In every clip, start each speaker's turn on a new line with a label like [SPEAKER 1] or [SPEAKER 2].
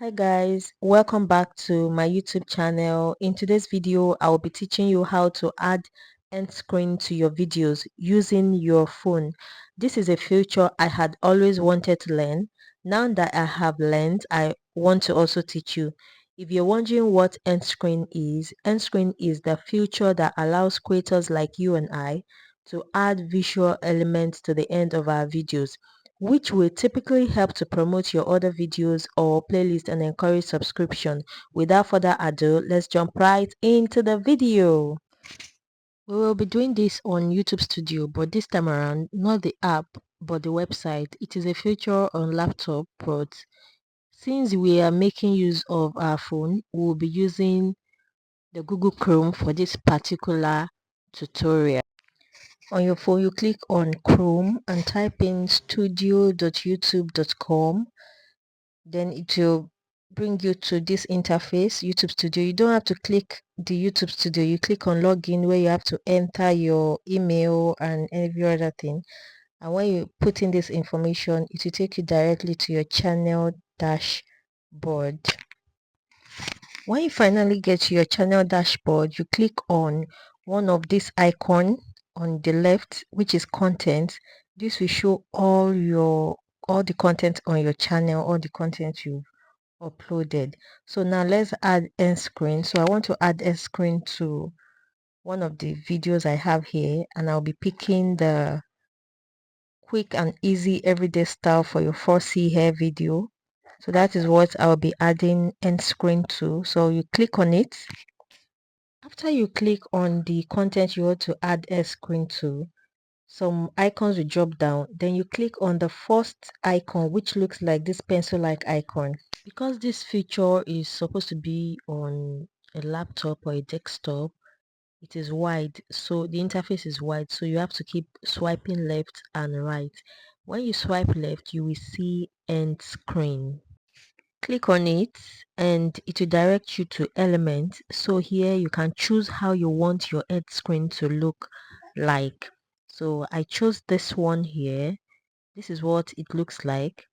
[SPEAKER 1] Hi guys, welcome back to my YouTube channel. In today's video, I will be teaching you how to add end screen to your videos using your phone. This is a feature I had always wanted to learn. Now that I have learned, I want to also teach you. If you're wondering what end screen is the feature that allows creators like you and I to add visual elements to the end of our videos, which will typically help to promote your other videos or playlist and encourage subscription. Without further ado, let's jump right into the video. We will be doing this on YouTube Studio, but this time around, not the app, but the website. It is a feature on laptop, but since we are making use of our phone, we will be using the Google Chrome for this particular tutorial. On your phone, you click on Chrome and type in studio.youtube.com. Then it will bring you to this interface, YouTube Studio. You don't have to click the YouTube Studio. You click on login, where you have to enter your email and every other thing. And when you put in this information, it will take you directly to your channel dashboard. When you finally get to your channel dashboard, you click on one of these icon on the left, which is content. This will show all the content on your channel, all the content you've uploaded. So now let's add end screen. So I want to add end screen to one of the videos I have here, and I'll be picking the quick and easy everyday style for your 4C hair video. So that is what I'll be adding end screen to. So you click on it. After you click on the content you want to add end screen to, some icons will drop down. Then you click on the first icon, which looks like this pencil like icon. Because this feature is supposed to be on a laptop or a desktop, it is wide, so the interface is wide, so you have to keep swiping left and right. When you swipe left, you will see end screen. Click on it and it will direct you to elements. So here you can choose how you want your end screen to look like. So I chose this one here. This is what it looks like.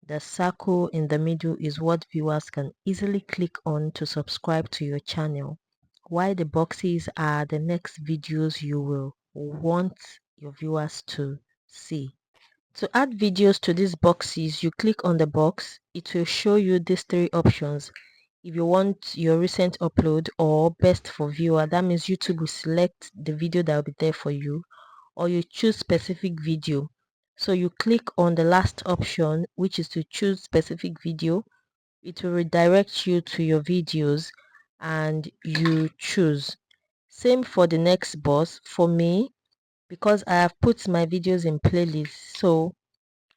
[SPEAKER 1] The circle in the middle is what viewers can easily click on to subscribe to your channel, while the boxes are the next videos you will want your viewers to see. To add videos to these boxes, you click on the box. It will show you these three options. If you want your recent upload or best for viewer, that means YouTube will select the video that will be there for you, or you choose specific video. So you click on the last option, which is to choose specific video. It will redirect you to your videos and you choose. Same for the next box. For me, because I have put my videos in playlists, so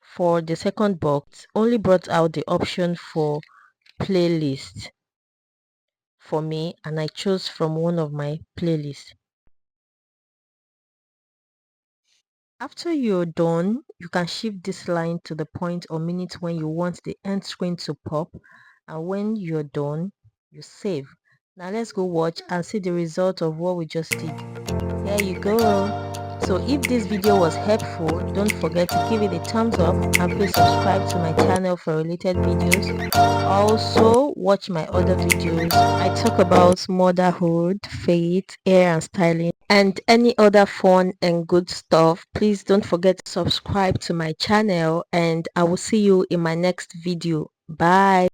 [SPEAKER 1] for the second box only brought out the option for playlist for me, and I chose from one of my playlists. After you're done, you can shift this line to the point or minute when you want the end screen to pop, and when you're done, you save. Now let's go watch and see the result of what we just did. There you go. So if this video was helpful, don't forget to give it a thumbs up and please subscribe to my channel for related videos. Also watch my other videos. I talk about motherhood, faith, hair and styling, and any other fun and good stuff. Please don't forget to subscribe to my channel, and I will see you in my next video. Bye.